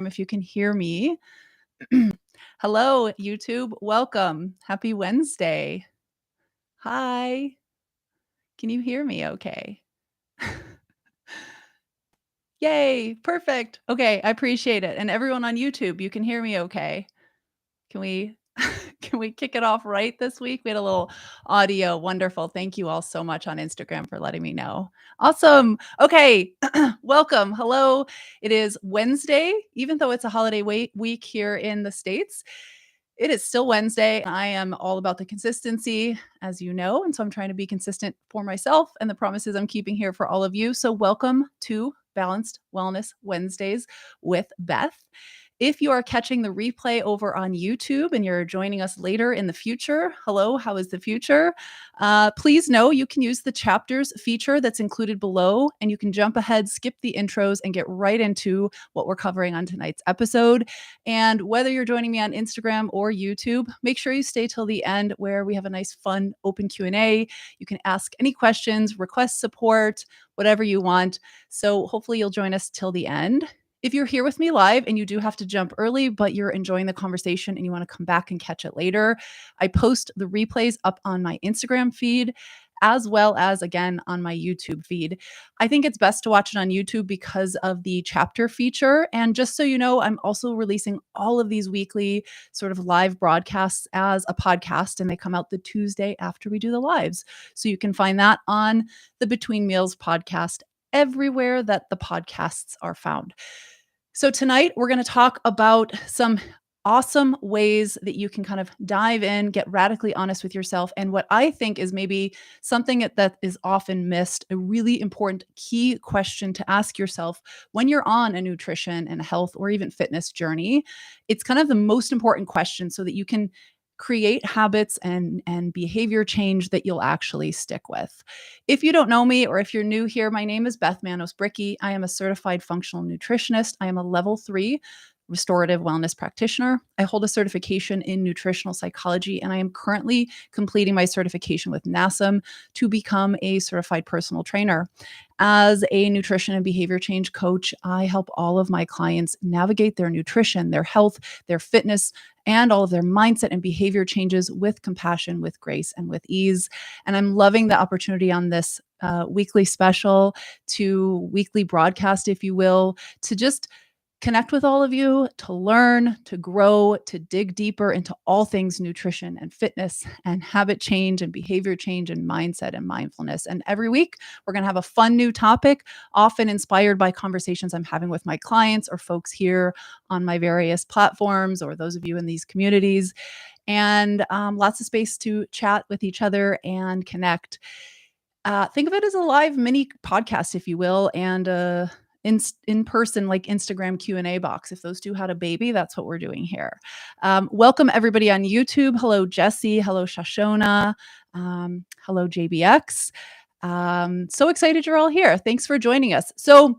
if you can hear me. Hello, YouTube. Welcome. Happy Wednesday. Hi. Can you hear me okay? Yay. Perfect. Okay. I appreciate it. And everyone on YouTube, you can hear me okay. Can we can we kick it off right this week? We had a little audio. Wonderful. Thank you all so much on Instagram for letting me know. Awesome. Okay. Welcome. Hello. It is Wednesday, even though it's a holiday week here in the States. It is still Wednesday. I am all about the consistency, as you know. And so I'm trying to be consistent for myself and the promises I'm keeping here for all of you. So welcome to Balanced Wellness Wednesdays with Beth. If you are catching the replay over on YouTube and you're joining us later in the future, hello, how is the future? Please know you can use the chapters feature that's included below, and you can jump ahead, skip the intros, and get right into what we're covering on tonight's episode. And whether you're joining me on Instagram or YouTube, make sure you stay till the end where we have a nice, fun, open Q&A. You can ask any questions, request support, whatever you want. So hopefully you'll join us till the end. If you're here with me live and you do have to jump early, but you're enjoying the conversation and you want to come back and catch it later, I post the replays up on my Instagram feed as well as, again, on my YouTube feed. I think it's best to watch it on YouTube because of the chapter feature. And just so you know, I'm also releasing all of these weekly sort of live broadcasts as a podcast, and they come out the Tuesday after we do the lives. So you can find that on the Between Meals podcast everywhere that the podcasts are found. So tonight we're going to talk about some awesome ways that you can kind of dive in, get radically honest with yourself. And what I think is maybe something that is often missed, a really important key question to ask yourself when you're on a nutrition and health or even fitness journey. It's kind of the most important question so that you can create habits and behavior change that you'll actually stick with. If you don't know me, or if you're new here, my name is Beth Manos-Bricky. I am a certified functional nutritionist. I am a level 3 restorative wellness practitioner. I hold a certification in nutritional psychology, and I am currently completing my certification with NASM to become a certified personal trainer. As a nutrition and behavior change coach, I help all of my clients navigate their nutrition, their health, their fitness, and all of their mindset and behavior changes with compassion, with grace, and with ease. And I'm loving the opportunity on this weekly special to weekly broadcast, if you will, to just connect with all of you, to learn, to grow, to dig deeper into all things nutrition and fitness and habit change and behavior change and mindset and mindfulness. And every week, we're going to have a fun new topic, often inspired by conversations I'm having with my clients or folks here on my various platforms or those of you in these communities. And lots of space to chat with each other and connect. Think of it as a live mini podcast, if you will, and in person, like Instagram Q&A box. If those two had a baby, that's what we're doing here. Welcome everybody on YouTube. Hello, Jesse. Hello, Shoshona. Hello, JBX. So excited you're all here. Thanks for joining us. So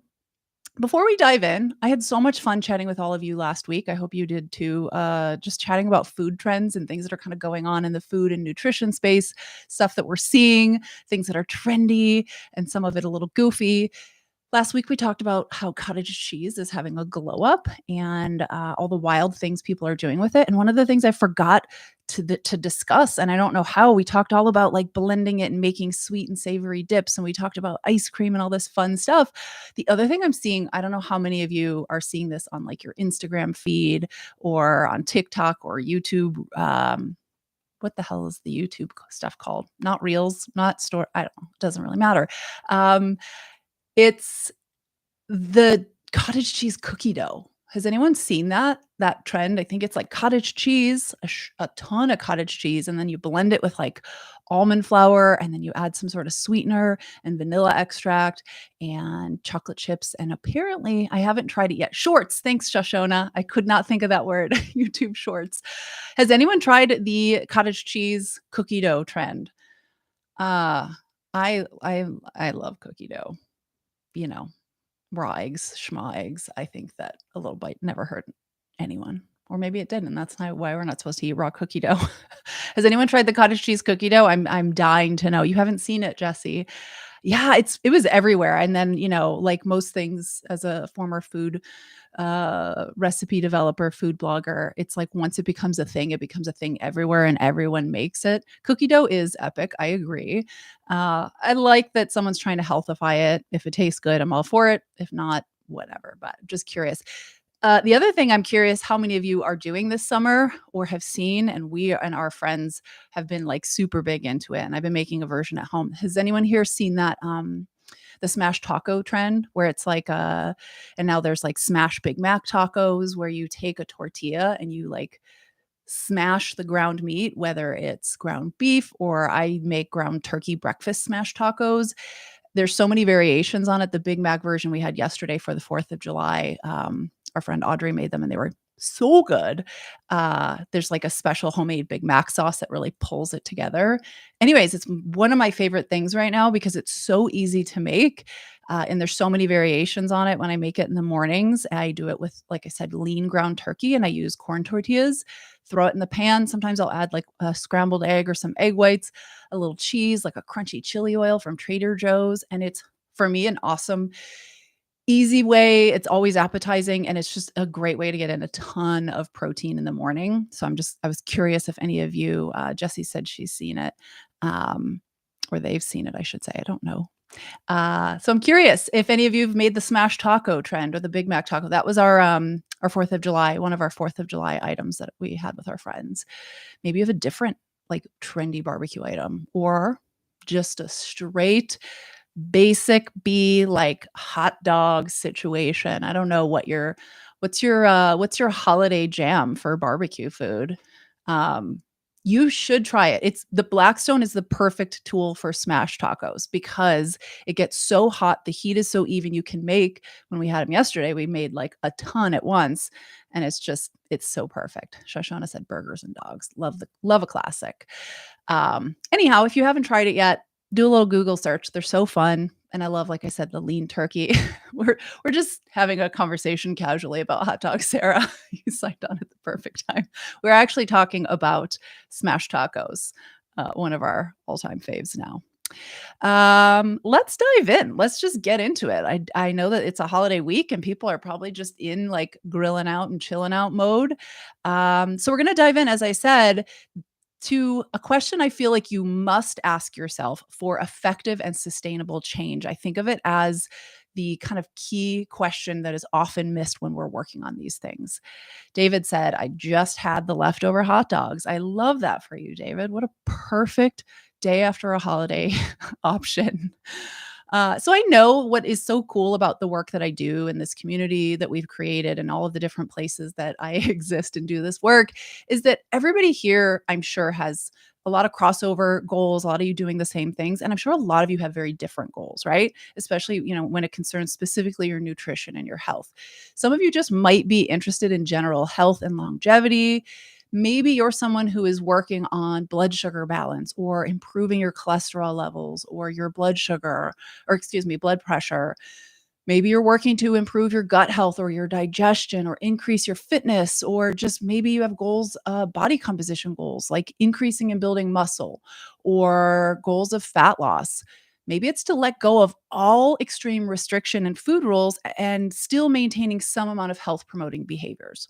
before we dive in, I had so much fun chatting with all of you last week. I hope you did too. Just chatting about food trends and things that are kind of going on in the food and nutrition space, stuff that we're seeing, things that are trendy, and some of it a little goofy. Last week, we talked about how cottage cheese is having a glow up and all the wild things people are doing with it. And one of the things I forgot to discuss, and I don't know how, we talked all about like blending it and making sweet and savory dips. And we talked about ice cream and all this fun stuff. The other thing I'm seeing, I don't know how many of you are seeing this on like your Instagram feed or on TikTok or YouTube. What the hell is the YouTube stuff called? Not Reels, not Store. I don't know. It doesn't really matter. It's the cottage cheese cookie dough. Has anyone seen that trend? I think it's like cottage cheese, a ton of cottage cheese, and then you blend it with like almond flour, and then you add some sort of sweetener and vanilla extract and chocolate chips. And apparently, I haven't tried it yet. Shorts. Thanks, Shoshona. I could not think of that word. YouTube Shorts. Has anyone tried the cottage cheese cookie dough trend? I love cookie dough. You know, raw eggs, schma eggs. I think that a little bite never hurt anyone. Or maybe it did, and that's not why we're not supposed to eat raw cookie dough. Has anyone tried the cottage cheese cookie dough? I'm dying to know. You haven't seen it, Jesse. Yeah, it was everywhere, and then, like most things as a former food, recipe developer, food blogger, it's like once it becomes a thing, it becomes a thing everywhere and everyone makes it. Cookie dough is epic, I agree. I like that someone's trying to healthify it. If it tastes good, I'm all for it. If not, whatever, but just curious. The other thing I'm curious how many of you are doing this summer or have seen, and we and our friends have been like super big into it. And I've been making a version at home. Has anyone here seen that the smash taco trend where it's like and now there's like smash Big Mac tacos where you take a tortilla and you like smash the ground meat, whether it's ground beef or I make ground turkey breakfast smash tacos. There's so many variations on it. The Big Mac version we had yesterday for the 4th of July, our friend Audrey made them and they were so good. There's like a special homemade Big Mac sauce that really pulls it together. Anyways, it's one of my favorite things right now because it's so easy to make. And there's so many variations on it. When I make it in the mornings, I do it with, like I said, lean ground turkey and I use corn tortillas, throw it in the pan. Sometimes I'll add like a scrambled egg or some egg whites, a little cheese, like a crunchy chili oil from Trader Joe's. And it's for me an awesome, easy way. It's always appetizing and it's just a great way to get in a ton of protein in the morning. So I was curious if any of you, Jessie said she's seen it, um, or they've seen it, I should say. I don't know. So I'm curious if any of you have made the smash taco trend or the Big Mac taco. That was our 4th of July, one of our 4th of July items that we had with our friends. Maybe you have a different like trendy barbecue item or just a straight basic B like hot dog situation. I don't know what's your holiday jam for barbecue food? Um, you should try it. It's the Blackstone is the perfect tool for smash tacos because it gets so hot. The heat is so even. You can make when we had them yesterday, we made like a ton at once. And it's so perfect. Shoshana said burgers and dogs. Love a classic. Anyhow, if you haven't tried it yet, do a little Google search. They're so fun. And I love, like I said, the lean turkey. We're just having a conversation casually about hot dogs, Sarah. You signed on at the perfect time. We're actually talking about smash tacos, one of our all-time faves now. Let's dive in. Let's just get into it. I know that it's a holiday week and people are probably just in like grilling out and chilling out mode. So we're gonna dive in, as I said, to a question I feel like you must ask yourself for effective and sustainable change. I think of it as the kind of key question that is often missed when we're working on these things. David said, I just had the leftover hot dogs. I love that for you, David. What a perfect day after a holiday option. So I know what is so cool about the work that I do in this community that we've created and all of the different places that I exist and do this work is that everybody here, I'm sure, has a lot of crossover goals, a lot of you doing the same things. And I'm sure a lot of you have very different goals, right? Especially, when it concerns specifically your nutrition and your health. Some of you just might be interested in general health and longevity. Maybe you're someone who is working on blood sugar balance or improving your cholesterol levels or your blood sugar, or excuse me, blood pressure. Maybe you're working to improve your gut health or your digestion or increase your fitness, or just maybe you have goals, body composition goals like increasing and building muscle or goals of fat loss. Maybe it's to let go of all extreme restriction and food rules and still maintaining some amount of health promoting behaviors.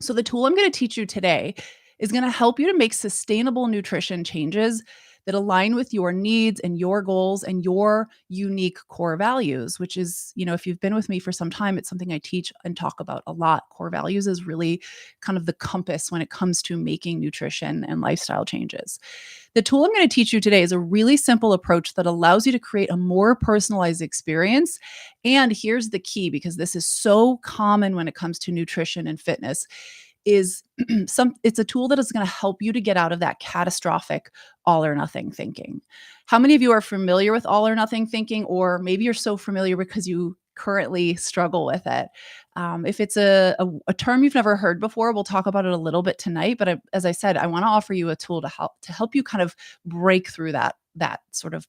So, the tool I'm going to teach you today is going to help you to make sustainable nutrition changes that align with your needs and your goals and your unique core values, which is, if you've been with me for some time, it's something I teach and talk about a lot. Core values is really kind of the compass when it comes to making nutrition and lifestyle changes. The tool I'm going to teach you today is a really simple approach that allows you to create a more personalized experience. And here's the key, because this is so common when it comes to nutrition and fitness, is it's a tool that is going to help you to get out of that catastrophic all or nothing thinking. How many of you are familiar with all or nothing thinking, or maybe you're so familiar because you currently struggle with it? If it's a term you've never heard before, we'll talk about it a little bit tonight. But as I said, I want to offer you a tool to help you kind of break through that sort of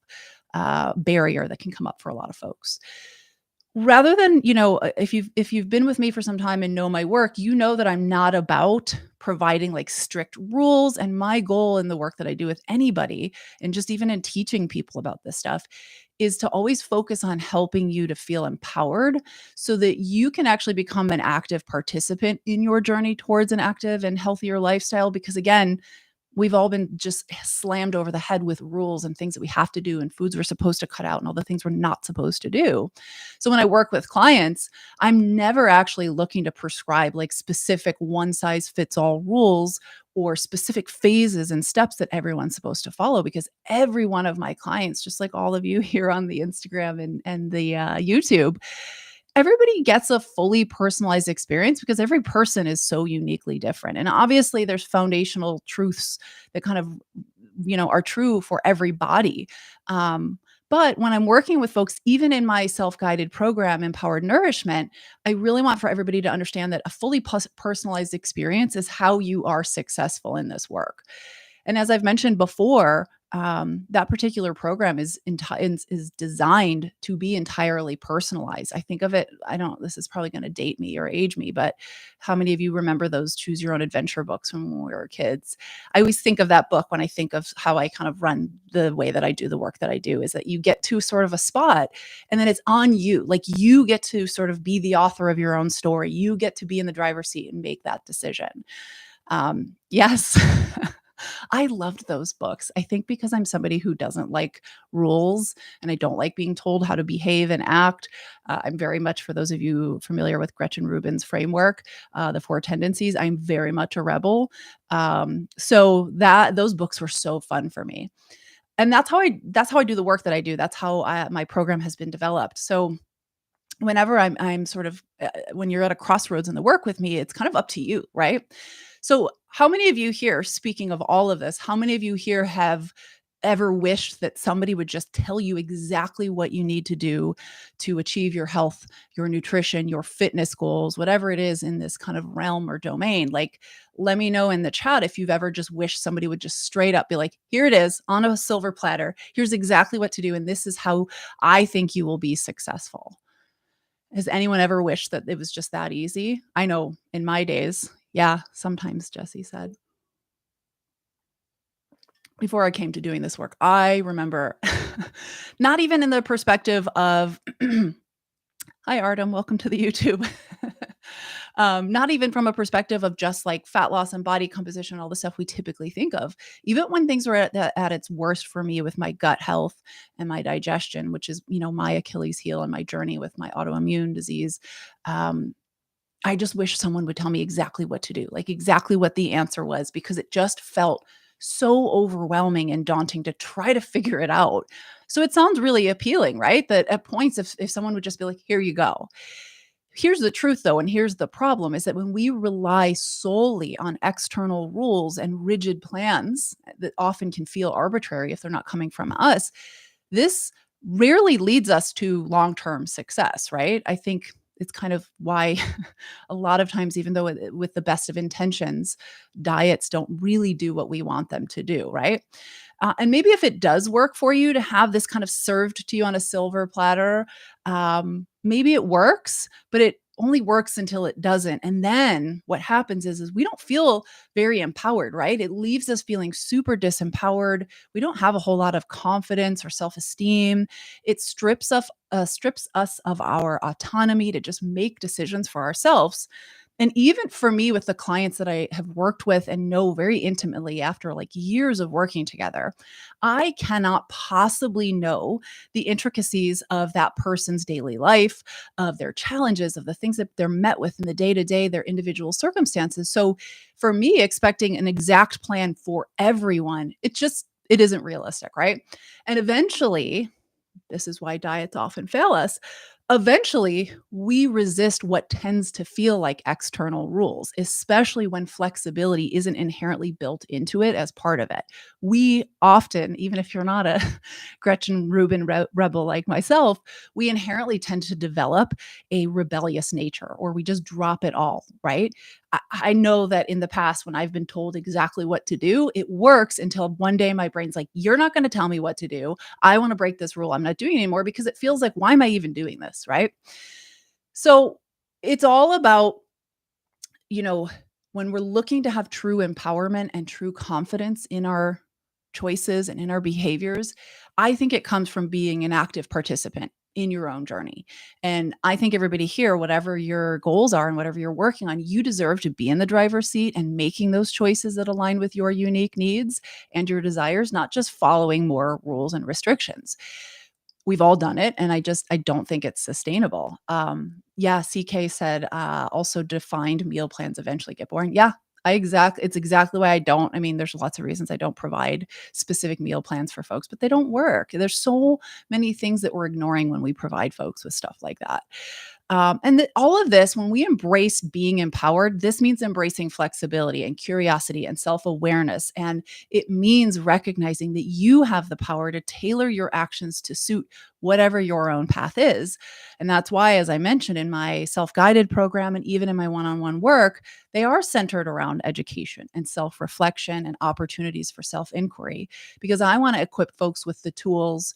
barrier that can come up for a lot of folks. Rather than, if you've been with me for some time and know my work, you know that I'm not about providing like strict rules. And my goal in the work that I do with anybody, and just even in teaching people about this stuff, is to always focus on helping you to feel empowered so that you can actually become an active participant in your journey towards an active and healthier lifestyle. Because again, we've all been just slammed over the head with rules and things that we have to do and foods we're supposed to cut out and all the things we're not supposed to do. So when I work with clients, I'm never actually looking to prescribe like specific one size fits all rules or specific phases and steps that everyone's supposed to follow, because every one of my clients, just like all of you here on the Instagram and the YouTube, everybody gets a fully personalized experience because every person is so uniquely different. And obviously, there's foundational truths that kind of, are true for everybody. But when I'm working with folks, even in my self guided program, Empowered Nourishment, I really want for everybody to understand that a fully personalized experience is how you are successful in this work. And as I've mentioned before, that particular program is designed to be entirely personalized. I think of it, I don't, this is probably going to date me or age me, but how many of you remember those choose your own adventure books when we were kids? I always think of that book when I think of how I kind of run the way that I do the work that I do, is that you get to sort of a spot and then it's on you. Like you get to sort of be the author of your own story. You get to be in the driver's seat and make that decision. Yes. I loved those books. I think because I'm somebody who doesn't like rules and I don't like being told how to behave and act. I'm very much, for those of you familiar with Gretchen Rubin's framework, the four tendencies, I'm very much a rebel. So that those books were so fun for me. And that's how I do the work that I do. That's how my program has been developed. So whenever I'm sort of when you're at a crossroads in the work with me, it's kind of up to you, right? So, how many of you here, speaking of all of this, how many of you here have ever wished that somebody would just tell you exactly what you need to do to achieve your health, your nutrition, your fitness goals, whatever it is in this kind of realm or domain? Like, let me know in the chat if you've ever just wished somebody would just straight up be like, here it is on a silver platter. Here's exactly what to do. And this is how I think you will be successful. Has anyone ever wished that it was just that easy? I know in my days, yeah, sometimes, Jesse said. Before I came to doing this work, I remember not even in the perspective of hi, Artem. Welcome to the YouTube. Not even from a perspective of just like fat loss and body composition, all the stuff we typically think of. Even when things were at its worst for me with my gut health and my digestion, which is, my Achilles heel and my journey with my autoimmune disease. I just wish someone would tell me exactly what to do, like exactly what the answer was, because it just felt so overwhelming and daunting to try to figure it out. So it sounds really appealing, right? That at points, if someone would just be like, here you go. Here's the truth, though, and here's the problem, is that when we rely solely on external rules and rigid plans that often can feel arbitrary if they're not coming from us, this rarely leads us to long-term success, right? I think it's kind of why a lot of times, even though with the best of intentions, diets don't really do what we want them to do, right? And maybe if it does work for you to have this kind of served to you on a silver platter, maybe it works, but it only works until it doesn't. And then what happens is we don't feel very empowered, right? It leaves us feeling super disempowered. We don't have a whole lot of confidence or self-esteem. It strips us of our autonomy to just make decisions for ourselves. And even for me, with the clients that I have worked with and know very intimately after like years of working together, I cannot possibly know the intricacies of that person's daily life, of their challenges, of the things that they're met with in the day to day, their individual circumstances. So for me, expecting an exact plan for everyone, it isn't realistic, right? And eventually, this is why diets often fail us. Eventually, we resist what tends to feel like external rules, especially when flexibility isn't inherently built into it as part of it. We often, even if you're not a Gretchen Rubin rebel like myself, we inherently tend to develop a rebellious nature, or we just drop it all, right? I know that in the past, when I've been told exactly what to do, it works until one day my brain's like, you're not going to tell me what to do. I want to break this rule. I'm not doing it anymore, because it feels like, why am I even doing this? Right. So it's all about, you know, when we're looking to have true empowerment and true confidence in our choices and in our behaviors, I think it comes from being an active participant in your own journey. And I think everybody here, whatever your goals are and whatever you're working on, you deserve to be in the driver's seat and making those choices that align with your unique needs and your desires, not just following more rules and restrictions. We've all done it, and I don't think it's sustainable. Yeah, CK said, also defined meal plans eventually get boring. Yeah, it's exactly why I don't. I mean, there's lots of reasons I don't provide specific meal plans for folks, but they don't work. There's so many things that we're ignoring when we provide folks with stuff like that. All of this, when we embrace being empowered, this means embracing flexibility and curiosity and self awareness. And it means recognizing that you have the power to tailor your actions to suit whatever your own path is. And that's why, as I mentioned in my self guided program and even in my one on one work, they are centered around education and self reflection and opportunities for self inquiry, because I want to equip folks with the tools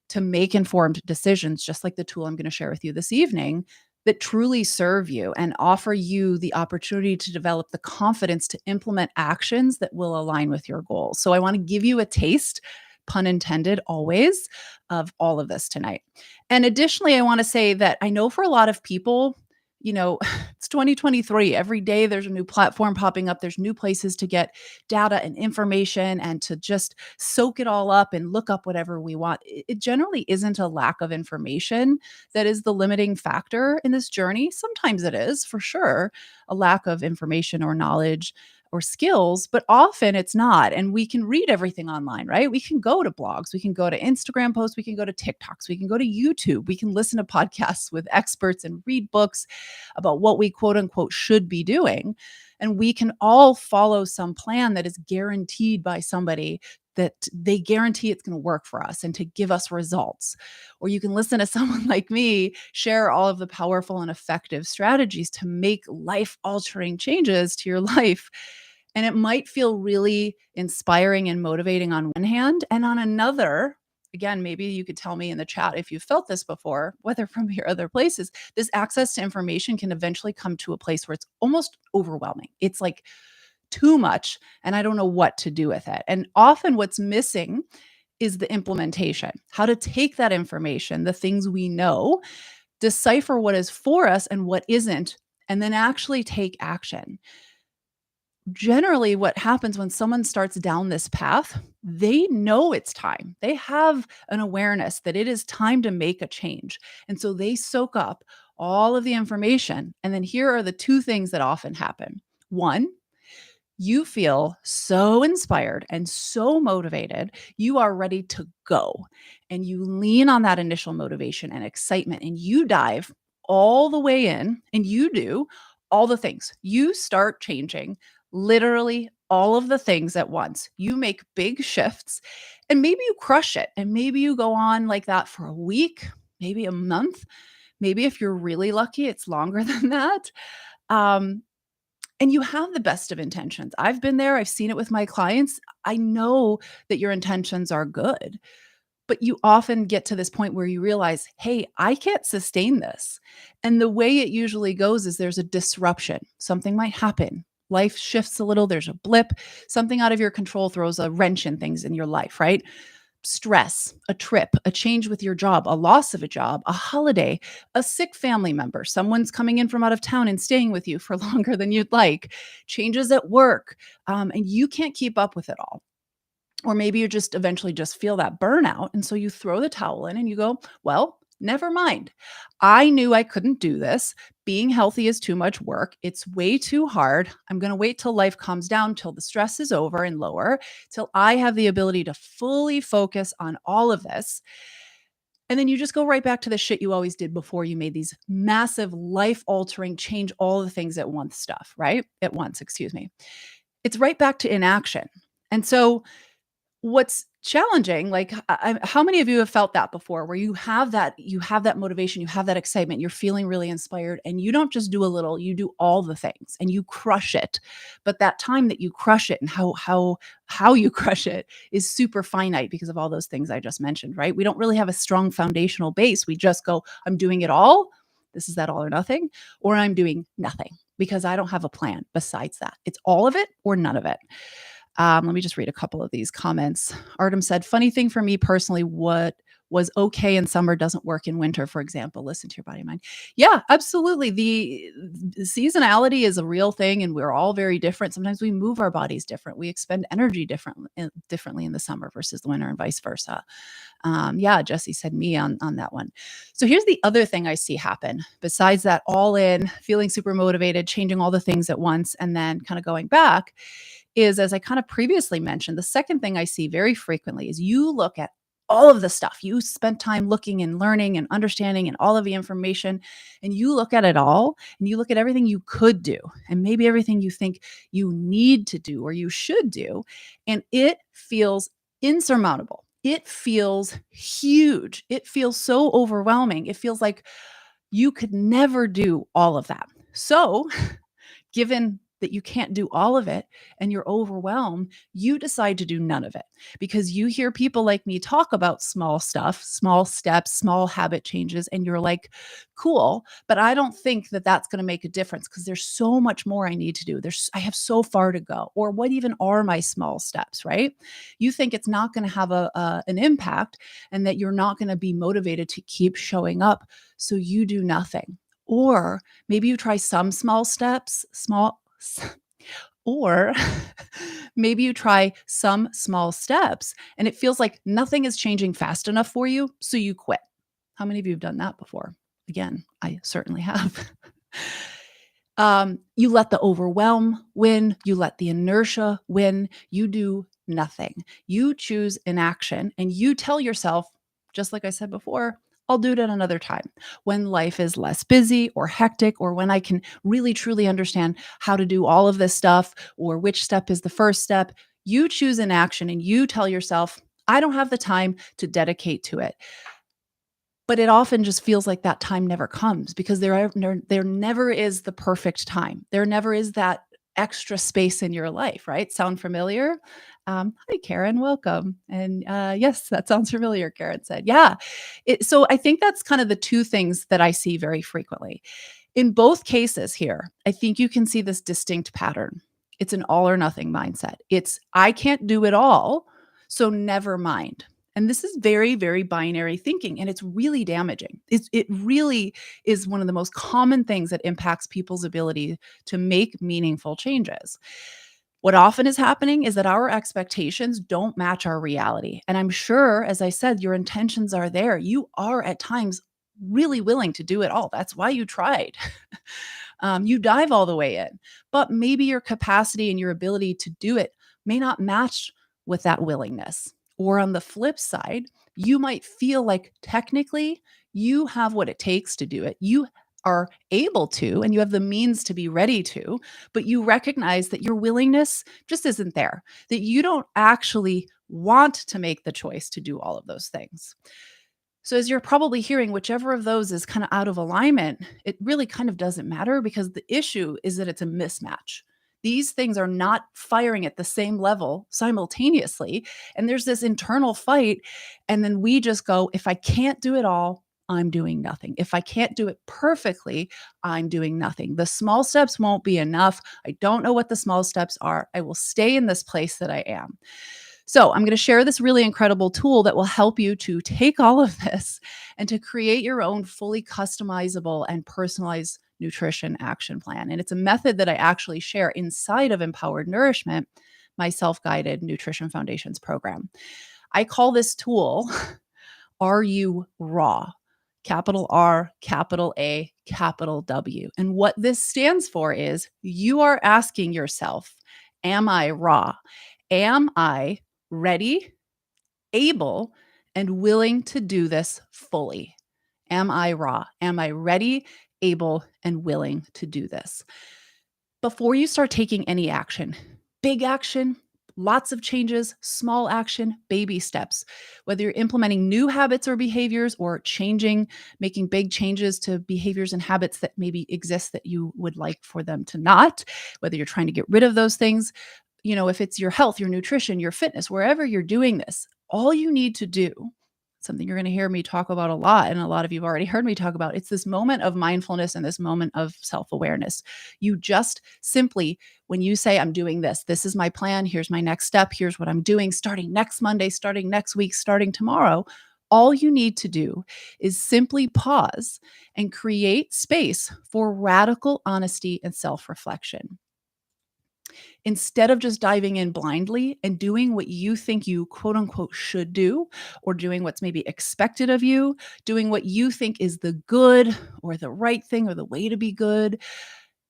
to make informed decisions, just like the tool I'm going to share with you this evening, that truly serve you and offer you the opportunity to develop the confidence to implement actions that will align with your goals. So I want to give you a taste, pun intended, always, of all of this tonight. And additionally, I want to say that I know for a lot of people, it's 2023. Every day there's a new platform popping up. There's new places to get data and information and to just soak it all up and look up whatever we want. It generally isn't a lack of information that is the limiting factor in this journey. Sometimes it is, for sure, a lack of information or knowledge or skills, but often it's not. And we can read everything online, right? We can go to blogs, we can go to Instagram posts, we can go to TikToks, we can go to YouTube, we can listen to podcasts with experts and read books about what we quote unquote should be doing. And we can all follow some plan that is guaranteed by somebody, that they guarantee it's going to work for us and to give us results. Or you can listen to someone like me share all of the powerful and effective strategies to make life altering changes to your life. And it might feel really inspiring and motivating on one hand, and on another, again, maybe you could tell me in the chat if you've felt this before, whether from your other places, this access to information can eventually come to a place where it's almost overwhelming. It's like too much, and I don't know what to do with it. And often what's missing is the implementation, how to take that information, the things we know, decipher what is for us and what isn't, and then actually take action. Generally, what happens when someone starts down this path, they know it's time. They have an awareness that it is time to make a change. And so they soak up all of the information. And then here are the two things that often happen. One, you feel so inspired and so motivated, you are ready to go. And you lean on that initial motivation and excitement, and you dive all the way in and you do all the things. You start changing literally all of the things at once. You make big shifts, and maybe you crush it. And maybe you go on like that for a week, maybe a month. Maybe if you're really lucky, it's longer than that. Um, and you have the best of intentions. I've been there. I've seen it with my clients. I know that your intentions are good, but you often get to this point where you realize, hey, I can't sustain this. And the way it usually goes is there's a disruption. Something might happen. Life shifts a little. There's a blip. Something out of your control throws a wrench in things in your life, right? Stress, a trip, a change with your job, a loss of a job, a holiday, a sick family member, someone's coming in from out of town and staying with you for longer than you'd like, changes at work, and you can't keep up with it all. Or maybe you just eventually just feel that burnout. And so you throw the towel in and you go, well, never mind. I knew I couldn't do this. Being healthy is too much work. It's way too hard. I'm going to wait till life calms down, till the stress is over and lower, till I have the ability to fully focus on all of this. And then you just go right back to the shit you always did before you made these massive life altering, change all the things at once stuff, right? At once, excuse me. It's right back to inaction. And so what's challenging, like, how many of you have felt that before, where you have that motivation, you have that excitement, you're feeling really inspired, and you don't just do a little, you do all the things and you crush it. But that time that you crush it and how you crush it is super finite because of all those things I just mentioned, right? We don't really have a strong foundational base. We just go, I'm doing it all. This is that all or nothing, or I'm doing nothing because I don't have a plan besides that. It's all of it or none of it. Let me just read a couple of these comments. Artem said, funny thing for me personally, what was okay in summer doesn't work in winter, for example. Listen to your body and mind. Yeah, absolutely. The seasonality is a real thing, and we're all very different. Sometimes we move our bodies different. We expend energy differently in the summer versus the winter, and vice versa. Yeah, Jesse said me on that one. So here's the other thing I see happen besides that all in, feeling super motivated, changing all the things at once, and then kind of going back is, as I kind of previously mentioned, the second thing I see very frequently is you look at all of the stuff you spent time looking and learning and understanding and all of the information, and you look at it all and you look at everything you could do and maybe everything you think you need to do or you should do, and it feels insurmountable. It feels huge. It feels so overwhelming. It feels like you could never do all of that. So given that you can't do all of it and you're overwhelmed, you decide to do none of it because you hear people like me talk about small stuff, small steps, small habit changes, and you're like, cool, but I don't think that that's going to make a difference because there's so much more I need to do. I have so far to go. Or what even are my small steps, right? You think it's not going to have an impact and that you're not going to be motivated to keep showing up. So you do nothing. Or maybe you try some small steps, or maybe you try some small steps and it feels like nothing is changing fast enough for you, so you quit. How many of you have done that before? Again, I certainly have. You let the overwhelm win, you let the inertia win, you do nothing. You choose inaction and you tell yourself, just like I said before, I'll do it at another time when life is less busy or hectic, or when I can really truly understand how to do all of this stuff or which step is the first step. You choose inaction and you tell yourself, I don't have the time to dedicate to it. But it often just feels like that time never comes because there never is the perfect time. There never is that extra space in your life, right? Sound familiar? Hi, Karen. Welcome. And yes, that sounds familiar, Karen said. Yeah. So I think that's kind of the two things that I see very frequently. In both cases here, I think you can see this distinct pattern. It's an all or nothing mindset. It's, I can't do it all, so never mind. And this is very, very binary thinking, and it's really damaging. It really is one of the most common things that impacts people's ability to make meaningful changes. What often is happening is that our expectations don't match our reality. And I'm sure, as I said, your intentions are there. You are at times really willing to do it all. That's why you tried. You dive all the way in, but maybe your capacity and your ability to do it may not match with that willingness. Or on the flip side, you might feel like technically you have what it takes to do it. You are able to, and you have the means to be ready to, but you recognize that your willingness just isn't there, that you don't actually want to make the choice to do all of those things. So, as you're probably hearing, whichever of those is kind of out of alignment, it really kind of doesn't matter because the issue is that it's a mismatch. These things are not firing at the same level simultaneously. And there's this internal fight. And then we just go, if I can't do it all, I'm doing nothing. If I can't do it perfectly, I'm doing nothing. The small steps won't be enough. I don't know what the small steps are. I will stay in this place that I am. So, I'm going to share this really incredible tool that will help you to take all of this and to create your own fully customizable and personalized nutrition action plan. And it's a method that I actually share inside of Empowered Nourishment, my self-guided nutrition foundations program. I call this tool Are You Raw? Capital R, capital A, capital W. And what this stands for is you are asking yourself, am I raw? Am I ready, able, and willing to do this fully? Am I raw? Am I ready, able, and willing to do this? Before you start taking any action, big action, lots of changes, small action, baby steps, whether you're implementing new habits or behaviors or making big changes to behaviors and habits that maybe exist that you would like for them to not, whether you're trying to get rid of those things, if it's your health, your nutrition, your fitness, wherever you're doing this, all you need to do, something you're going to hear me talk about a lot, and a lot of you've already heard me talk about. It's this moment of mindfulness and this moment of self-awareness. You just simply, when you say, I'm doing this, this is my plan, here's my next step, here's what I'm doing starting next Monday, starting next week, starting tomorrow, all you need to do is simply pause and create space for radical honesty and self-reflection. Instead of just diving in blindly and doing what you think you quote unquote should do, or doing what's maybe expected of you, doing what you think is the good or the right thing or the way to be good,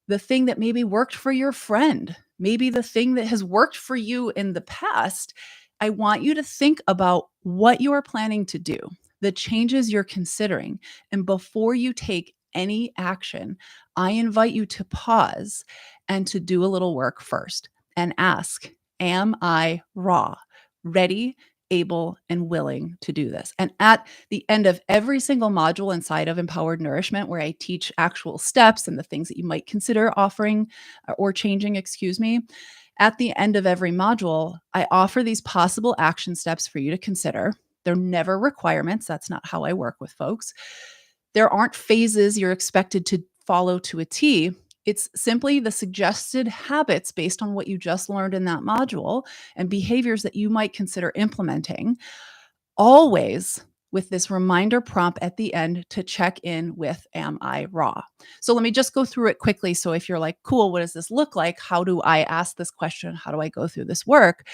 the thing that maybe worked for your friend, maybe the thing that has worked for you in the past, I want you to think about what you are planning to do, the changes you're considering. And before you take any action, I invite you to pause and to do a little work first and ask, am I raw, ready, able, and willing to do this? And at the end of every single module inside of Empowered Nourishment, where I teach actual steps and the things that you might consider offering or changing, excuse me, at the end of every module, I offer these possible action steps for you to consider. They're never requirements. That's not how I work with folks. There aren't phases you're expected to follow to a T. It's simply the suggested habits based on what you just learned in that module and behaviors that you might consider implementing, always with this reminder prompt at the end to check in with, am I raw? So let me just go through it quickly. So if you're like, cool, what does this look like? How do I ask this question? How do I go through this work?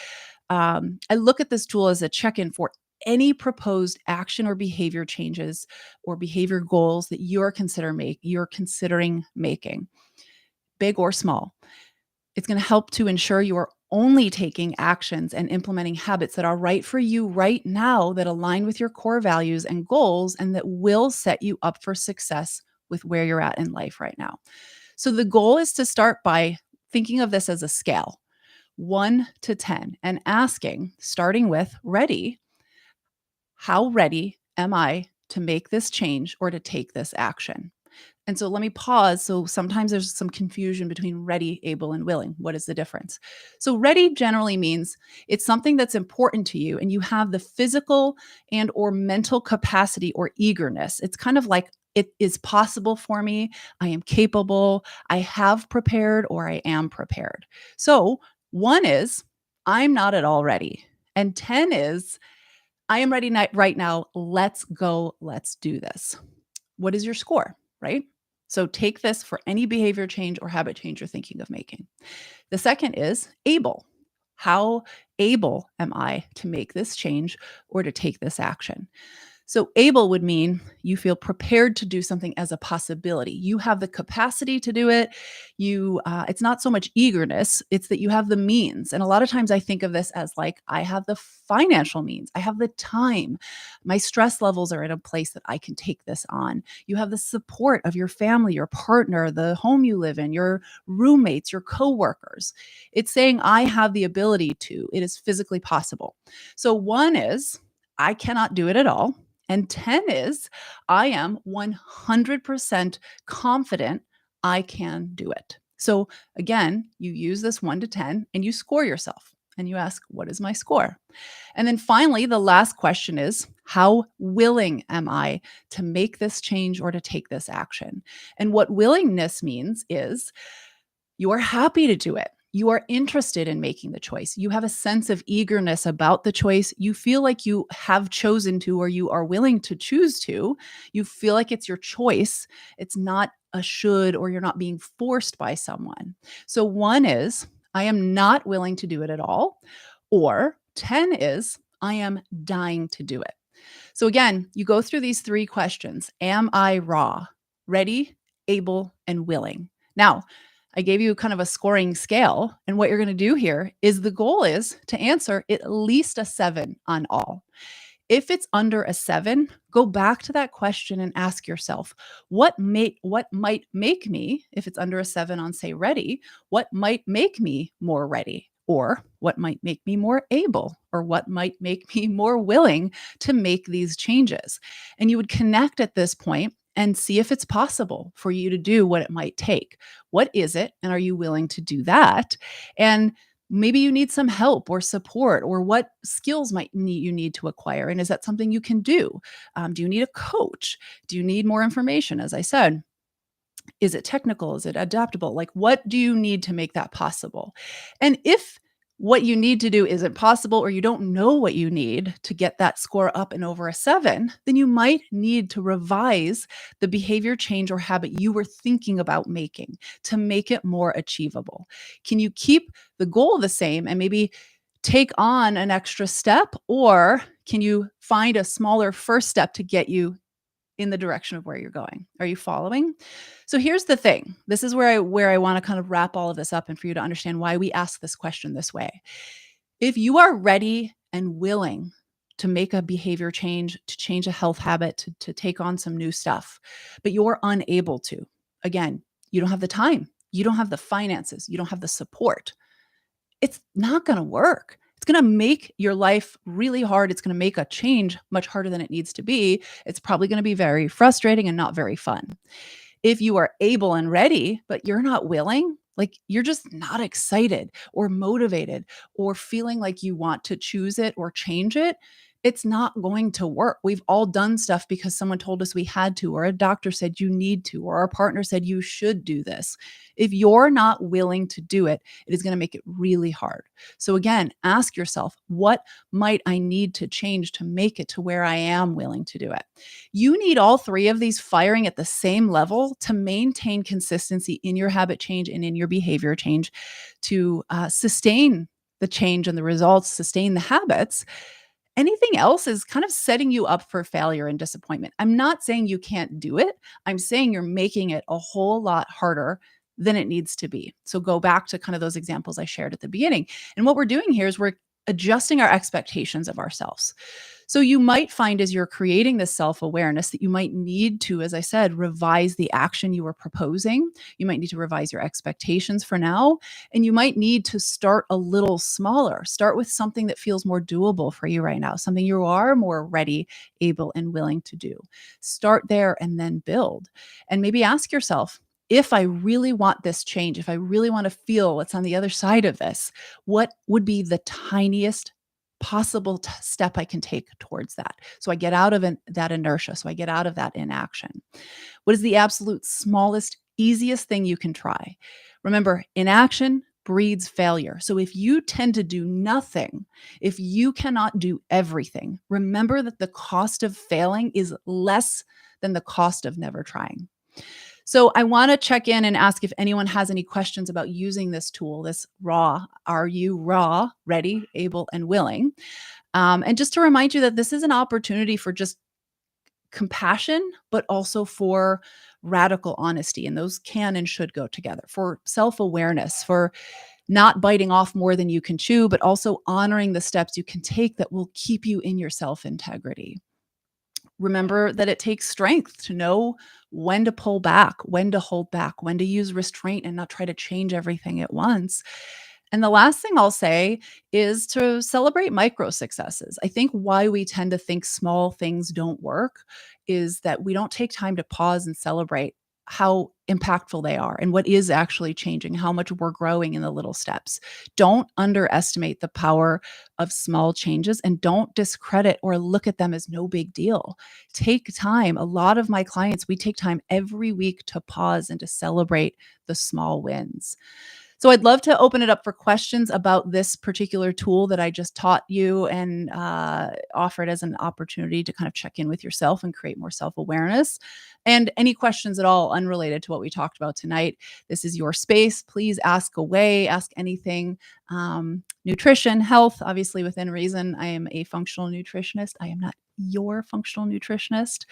I look at this tool as a check-in for any proposed action or behavior changes or behavior goals that you're considering making, big or small. It's going to help to ensure you are only taking actions and implementing habits that are right for you right now, that align with your core values and goals, and that will set you up for success with where you're at in life right now. So the goal is to start by thinking of this as a scale, 1 to 10, and asking, starting with ready, how ready am I to make this change or to take this action? And so let me pause. So sometimes there's some confusion between ready, able, and willing. What is the difference? So ready generally means it's something that's important to you and you have the physical and or mental capacity or eagerness. It's kind of like, it is possible for me. I am capable. I have prepared, or I am prepared. So 1 is, I'm not at all ready. And 10 is, I am ready right now. Let's go. Let's do this. What is your score, right? So take this for any behavior change or habit change you're thinking of making. The second is able. How able am I to make this change or to take this action? So able would mean you feel prepared to do something as a possibility. You have the capacity to do it. It's not so much eagerness, it's that you have the means. And a lot of times I think of this as like, I have the financial means, I have the time, my stress levels are at a place that I can take this on. You have the support of your family, your partner, the home you live in, your roommates, your coworkers. It's saying I have the ability to, it is physically possible. So 1 is, I cannot do it at all. And 10 is, I am 100% confident I can do it. So again, you use this 1 to 10 and you score yourself and you ask, what is my score? And then finally, the last question is, how willing am I to make this change or to take this action? And what willingness means is you are happy to do it. You are interested in making the choice. You have a sense of eagerness about the choice. You feel like you have chosen to, or you are willing to choose to. You feel like it's your choice. It's not a should, or you're not being forced by someone. So 1 is, I am not willing to do it at all. Or 10 is, I am dying to do it. So again, you go through these 3 questions. Am I raw, ready, able, and willing? Now, I gave you kind of a scoring scale. And what you're going to do here is, the goal is to answer at least a 7 on all. If it's under a 7, go back to that question and ask yourself, what might make me, if it's under a 7 on, say, ready, what might make me more ready? Or what might make me more able? Or what might make me more willing to make these changes? And you would connect at this point and see if it's possible for you to do what it might take. What is it? And are you willing to do that? And Maybe you need some help or support, or what skills you need to acquire. And is that something you can do? Do you need a coach? Do you need more information? As I said, is it technical? Is it adaptable? Like, what do you need to make that possible? And if what you need to do isn't possible, or you don't know what you need to get that score up and over a 7, then you might need to revise the behavior change or habit you were thinking about making to make it more achievable. Can you keep the goal the same and maybe take on an extra step, or can you find a smaller first step to get you in the direction of where you're going? Are you following? So here's the thing. This is where I want to kind of wrap all of this up and for you to understand why we ask this question this way. If you are ready and willing to make a behavior change, to change a health habit, to take on some new stuff, but you're unable to, again, you don't have the time, you don't have the finances, you don't have the support, it's not going to work. It's going to make your life really hard. It's going to make a change much harder than it needs to be. It's probably going to be very frustrating and not very fun. If you are able and ready, but you're not willing, like you're just not excited or motivated or feeling like you want to choose it or change it, it's not going to work. We've all done stuff because someone told us we had to, or a doctor said you need to, or our partner said you should do this. If you're not willing to do it, it is going to make it really hard. So again, ask yourself, what might I need to change to make it to where I am willing to do it? You need all three of these firing at the same level to maintain consistency in your habit change and in your behavior change, to sustain the change and the results, sustain the habits. Anything else is kind of setting you up for failure and disappointment. I'm not saying you can't do it. I'm saying you're making it a whole lot harder than it needs to be. So go back to kind of those examples I shared at the beginning. And what we're doing here is we're adjusting our expectations of ourselves. So you might find as you're creating this self-awareness that you might need to, as I said, revise the action you were proposing. You might need to revise your expectations for now, and you might need to start a little smaller. Start with something that feels more doable for you right now, something you are more ready, able, and willing to do. Start there and then build. And maybe ask yourself, if I really want this change, if I really want to feel what's on the other side of this, what would be the tiniest possible step I can take towards that? So I get out of that inertia. So I get out of that inaction. What is the absolute smallest, easiest thing you can try? Remember, inaction breeds failure. So if you tend to do nothing, if you cannot do everything, remember that the cost of failing is less than the cost of never trying. So I want to check in and ask if anyone has any questions about using this tool, this RAW. Are you raw, ready, able, and willing? And just to remind you that this is an opportunity for just compassion, but also for radical honesty. And those can and should go together, for self-awareness, for not biting off more than you can chew, but also honoring the steps you can take that will keep you in your self-integrity. Remember that it takes strength to know when to pull back, when to hold back, when to use restraint and not try to change everything at once. And the last thing I'll say is to celebrate micro successes. I think why we tend to think small things don't work is that we don't take time to pause and celebrate how impactful they are and what is actually changing, how much we're growing in the little steps. Don't underestimate the power of small changes, and don't discredit or look at them as no big deal. Take time. A lot of my clients, we take time every week to pause and to celebrate the small wins. So I'd love to open it up for questions about this particular tool that I just taught you, and offer it as an opportunity to kind of check in with yourself and create more self-awareness. And any questions at all unrelated to what we talked about tonight, this is your space. Please ask away, ask anything. Nutrition, health, obviously within reason. I am a functional nutritionist. I am not your functional nutritionist.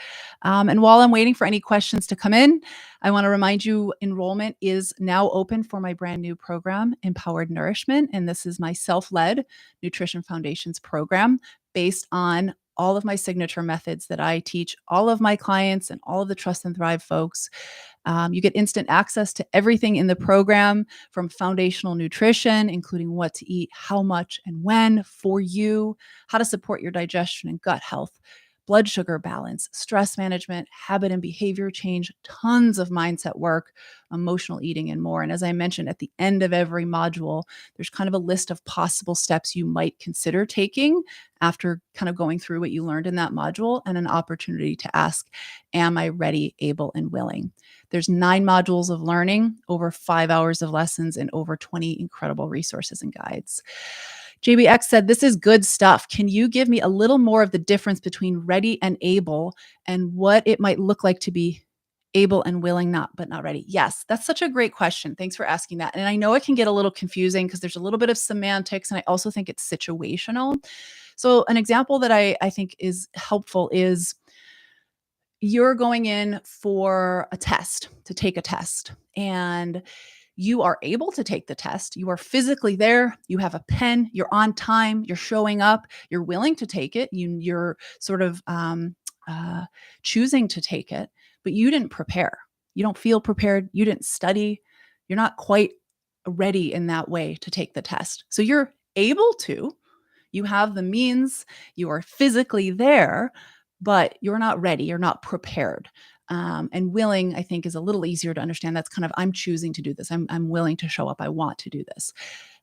And while I'm waiting for any questions to come in, I want to remind you enrollment is now open for my brand new program, Empowered Nourishment. And this is my self-led Nutrition Foundations program based on all of my signature methods that I teach all of my clients and all of the Trust and Thrive folks. You get instant access to everything in the program, from foundational nutrition, including what to eat, how much and when for you, how to support your digestion and gut health, blood sugar balance, stress management, habit and behavior change, tons of mindset work, emotional eating, and more. And as I mentioned, at the end of every module, there's kind of a list of possible steps you might consider taking after kind of going through what you learned in that module, and an opportunity to ask, am I ready, able, and willing? There's 9 modules of learning, over 5 hours of lessons, and over 20 incredible resources and guides. JBX said, this is good stuff. Can you give me a little more of the difference between ready and able, and what it might look like to be able and willing, but not ready? Yes, that's such a great question. Thanks for asking that. And I know it can get a little confusing because there's a little bit of semantics, and I also think it's situational. So an example that I think is helpful is, you're going in for a test, to take a test, and you are able to take the test. You are physically there. You have a pen. You're on time. You're showing up. You're willing to take it. You're sort of choosing to take it, but you didn't prepare. You don't feel prepared. You didn't study. You're not quite ready in that way to take the test. So you're able to. You have the means. You are physically there, but you're not ready. You're not prepared. And willing, I think, is a little easier to understand. That's kind of, I'm choosing to do this. I'm willing to show up. I want to do this.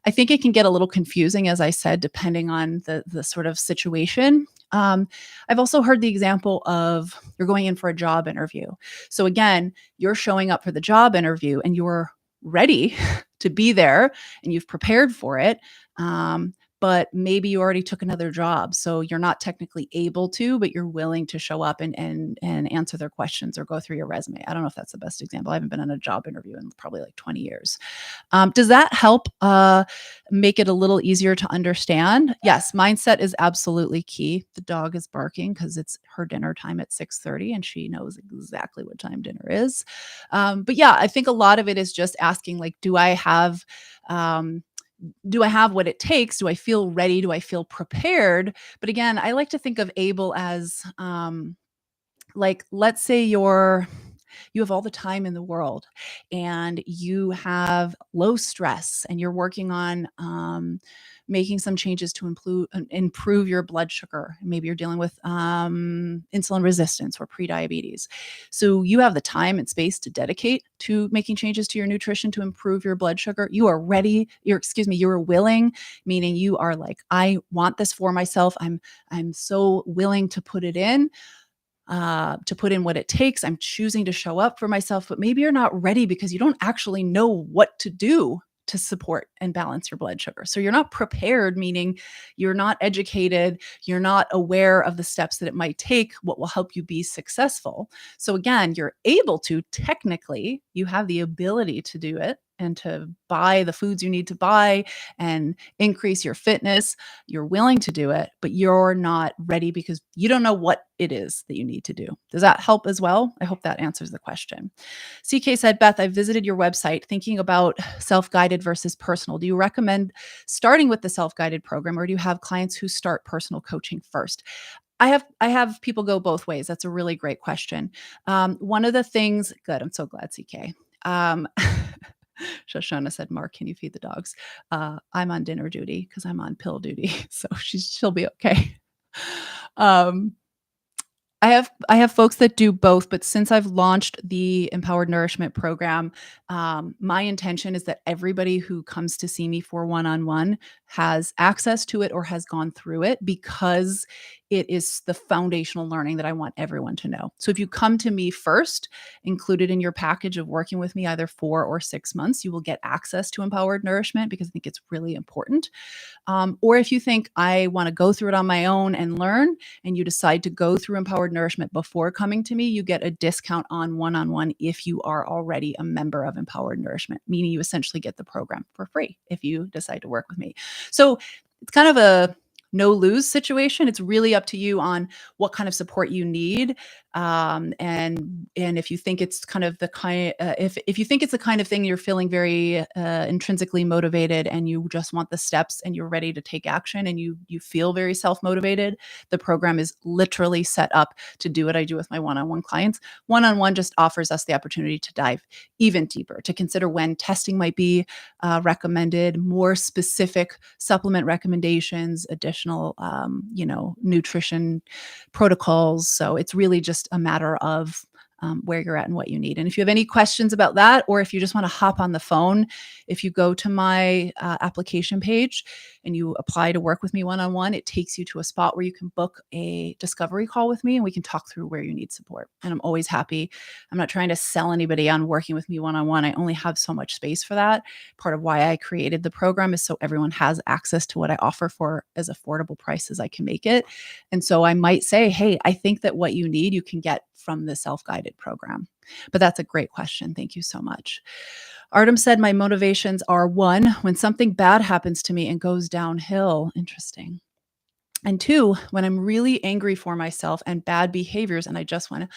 I think it can get a little confusing, as I said, depending on the sort of situation. I've also heard the example of, you're going in for a job interview. So again, you're showing up for the job interview and you're ready to be there and you've prepared for it. But maybe you already took another job. So you're not technically able to, but you're willing to show up and answer their questions or go through your resume. I don't know if that's the best example. I haven't been on a job interview in probably like 20 years. Does that help make it a little easier to understand? Yes, mindset is absolutely key. The dog is barking because it's her dinner time at 6:30 and she knows exactly what time dinner is. But yeah, I think a lot of it is just asking, like, do I have what it takes? Do I feel ready? Do I feel prepared? But again, I like to think of able as, like, let's say you have all the time in the world and you have low stress and you're working on making some changes to improve your blood sugar. Maybe you're dealing with insulin resistance or prediabetes. So you have the time and space to dedicate to making changes to your nutrition to improve your blood sugar. You are ready. You're willing, meaning you are like, I want this for myself. I'm so willing to put it in. To put in what it takes. I'm choosing to show up for myself, but maybe you're not ready because you don't actually know what to do to support and balance your blood sugar. So you're not prepared, meaning you're not educated, you're not aware of the steps that it might take, what will help you be successful. So again, you're able to, technically, you have the ability to do it and to buy the foods you need to buy and increase your fitness. You're willing to do it, but you're not ready because you don't know what it is that you need to do. Does that help as well? I hope that answers the question. CK said, Beth, I visited your website thinking about self-guided versus personal. Do you recommend starting with the self-guided program, or do you have clients who start personal coaching first? I have people go both ways. That's a really great question. One of the things, good, I'm so glad, CK. Shoshana said, Mark, can you feed the dogs? I'm on dinner duty because I'm on pill duty. So she'll be okay. I have folks that do both, but since I've launched the Empowered Nourishment program, my intention is that everybody who comes to see me for one-on-one has access to it or has gone through it, because it is the foundational learning that I want everyone to know. So if you come to me first, included in your package of working with me either 4 or 6 months, you will get access to Empowered Nourishment because I think it's really important. Or if you think I want to go through it on my own and learn, and you decide to go through Empowered Nourishment before coming to me, you get a discount on one-on-one if you are already a member of Empowered Nourishment, meaning you essentially get the program for free if you decide to work with me. So it's kind of a no-lose situation. It's really up to you on what kind of support you need. And if you think it's kind of the kind if you think it's the kind of thing you're feeling very intrinsically motivated and you just want the steps and you're ready to take action and you feel very self-motivated, the program is literally set up to do what I do with my one-on-one clients. One-on-one just offers us the opportunity to dive even deeper, to consider when testing might be recommended, more specific supplement recommendations, additional, nutrition protocols. So it's really just a matter of where you're at and what you need. And if you have any questions about that, or if you just want to hop on the phone, if you go to my application page and you apply to work with me one-on-one, it takes you to a spot where you can book a discovery call with me and we can talk through where you need support. And I'm always happy. I'm not trying to sell anybody on working with me one-on-one. I only have so much space for that. Part of why I created the program is so everyone has access to what I offer for as affordable price as I can make it. And so I might say, hey, I think that what you need, you can get from the self-guided program. But that's a great question. Thank you so much. Artem said, my motivations are one, when something bad happens to me and goes downhill. Interesting. And two, when I'm really angry for myself and bad behaviors and I just want to.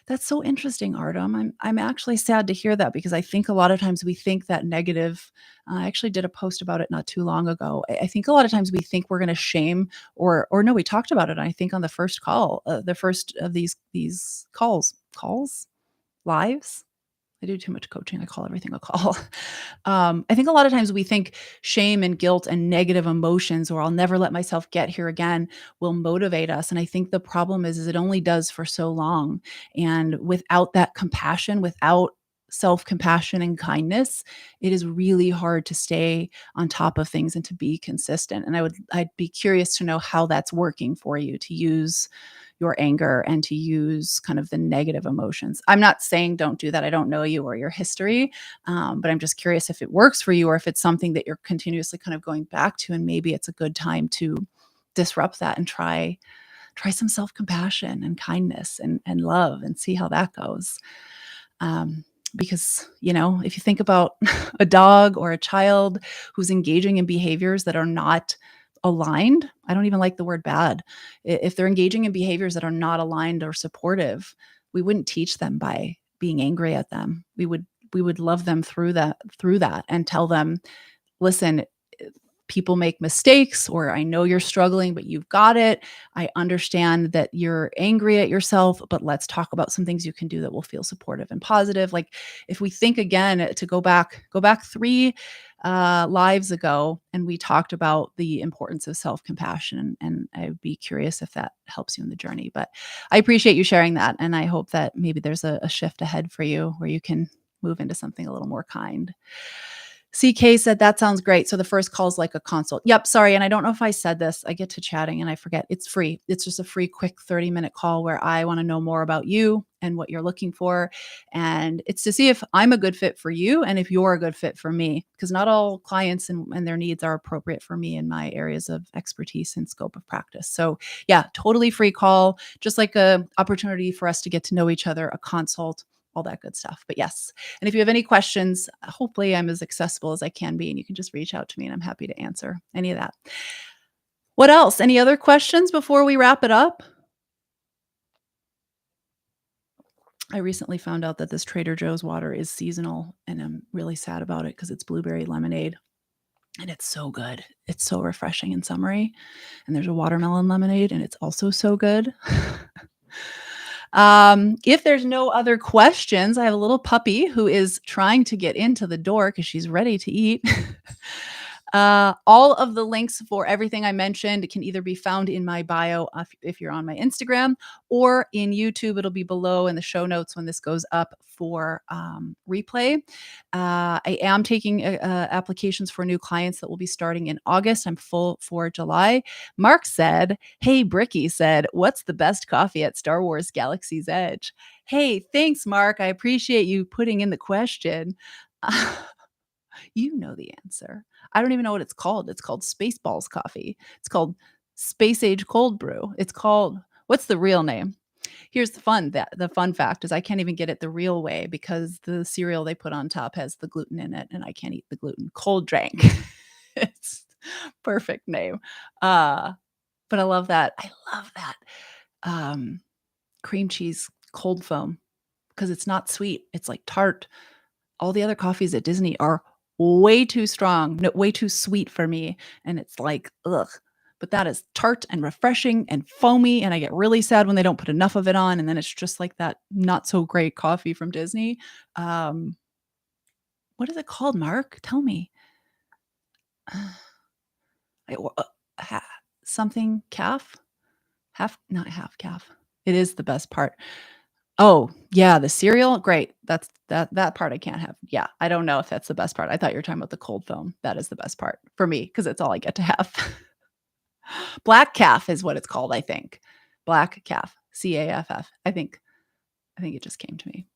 That's so interesting, Artem. I'm actually sad to hear that because I think a lot of times we think that negative. I actually did a post about it not too long ago. I think a lot of times we think we're going to shame or no, we talked about it. I think on the first call, the first of these calls, lives. I do too much coaching. I call everything a call. I think a lot of times we think shame and guilt and negative emotions, or I'll never let myself get here again, will motivate us. And I think the problem is it only does for so long. And without that compassion, without self-compassion and kindness, it is really hard to stay on top of things and to be consistent. And I'd be curious to know how that's working for you to use your anger and to use kind of the negative emotions. I'm not saying don't do that. I don't know you or your history, but I'm just curious if it works for you or if it's something that you're continuously kind of going back to, and maybe it's a good time to disrupt that and try some self-compassion and kindness and love and see how that goes. Because, if you think about a dog or a child who's engaging in behaviors that are not aligned, I don't even like the word bad. If they're engaging in behaviors that are not aligned or supportive, we wouldn't teach them by being angry at them. We would love them through that and tell them, listen, people make mistakes, or I know you're struggling, but you've got it. I understand that you're angry at yourself, but let's talk about some things you can do that will feel supportive and positive. Like if we think again to go back 3 lives ago, and we talked about the importance of self-compassion, and I'd be curious if that helps you in the journey. But I appreciate you sharing that, and I hope that maybe there's a shift ahead for you where you can move into something a little more kind. CK said, that sounds great. So the first call is like a consult. Yep. Sorry. And I don't know if I said this. I get to chatting and I forget. It's free. It's just a free, quick 30-minute call where I want to know more about you and what you're looking for. And it's to see if I'm a good fit for you and if you're a good fit for me, because not all clients and their needs are appropriate for me in my areas of expertise and scope of practice. So yeah, totally free call, just like a opportunity for us to get to know each other, a consult, all that good stuff. But yes. And if you have any questions, hopefully I'm as accessible as I can be, and you can just reach out to me and I'm happy to answer any of that. What else? Any other questions before we wrap it up? I recently found out that this Trader Joe's water is seasonal, and I'm really sad about it because it's blueberry lemonade and it's so good. It's so refreshing and summery. And there's a watermelon lemonade and it's also so good. If there's no other questions, I have a little puppy who is trying to get into the door because she's ready to eat. All of the links for everything I mentioned can either be found in my bio if you're on my Instagram, or in YouTube. It'll be below in the show notes when this goes up for replay. I am taking applications for new clients that will be starting in August. I'm full for July. Mark said, hey, Bricky said, what's the best coffee at Star Wars Galaxy's Edge? Hey, thanks, Mark. I appreciate you putting in the question. You know the answer. I don't even know what it's called. It's called Spaceballs coffee. It's called Space Age Cold Brew. It's called, what's the real name? Here's the fun fact is I can't even get it the real way because the cereal they put on top has the gluten in it and I can't eat the gluten. Cold Drank. It's perfect name. But I love that. I love that. Cream cheese cold foam because it's not sweet. It's like tart. All the other coffees at Disney are way too strong, no, way too sweet for me. And it's like, ugh. But that is tart and refreshing and foamy. And I get really sad when they don't put enough of it on. And then it's just like that not so great coffee from Disney. Um, what is it called, Mark? Tell me. I, ha, something calf? Half, not half calf. It is the best part. Oh, yeah, the cereal, great. That part I can't have. Yeah, I don't know if that's the best part. I thought you were talking about the cold foam. That is the best part for me because it's all I get to have. Black calf is what it's called, I think. Black calf, CAFF. I think it just came to me.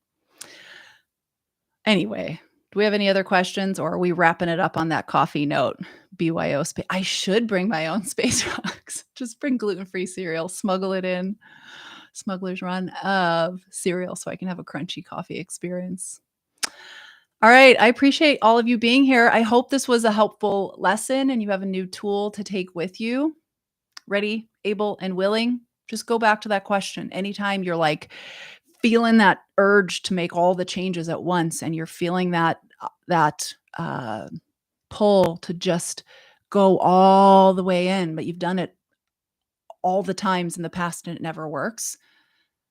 Anyway, do we have any other questions or are we wrapping it up on that coffee note? BYO space. I should bring my own space rocks. Just bring gluten-free cereal, smuggle it in. Smuggler's Run of cereal so I can have a crunchy coffee experience. All right. I appreciate all of you being here. I hope this was a helpful lesson and you have a new tool to take with you. Ready, able, and willing. Just go back to that question. Anytime you're like feeling that urge to make all the changes at once and you're feeling that pull to just go all the way in, but you've done it all the times in the past and it never works.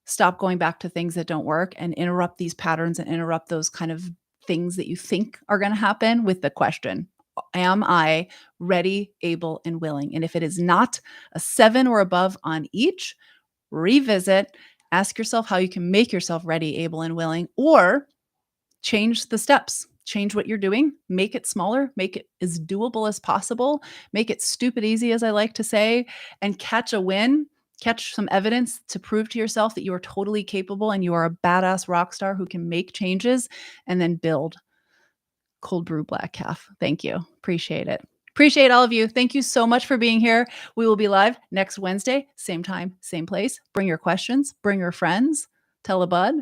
Stop going back to things that don't work and interrupt these patterns and interrupt those kind of things that you think are going to happen with the question, am I ready, able, and willing? And if it is not a 7 or above on each, revisit, ask yourself how you can make yourself ready, able, and willing, or change the steps. Change what you're doing, make it smaller, make it as doable as possible, make it stupid easy, as I like to say, and catch a win, catch some evidence to prove to yourself that you are totally capable and you are a badass rock star who can make changes and then build cold brew black calf. Thank you. Appreciate it. Appreciate all of you. Thank you so much for being here. We will be live next Wednesday, same time, same place. Bring your questions, bring your friends, tell a bud.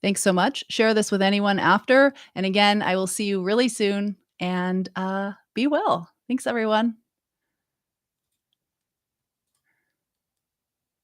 Thanks so much. Share this with anyone after. And again, I will see you really soon and be well. Thanks, everyone.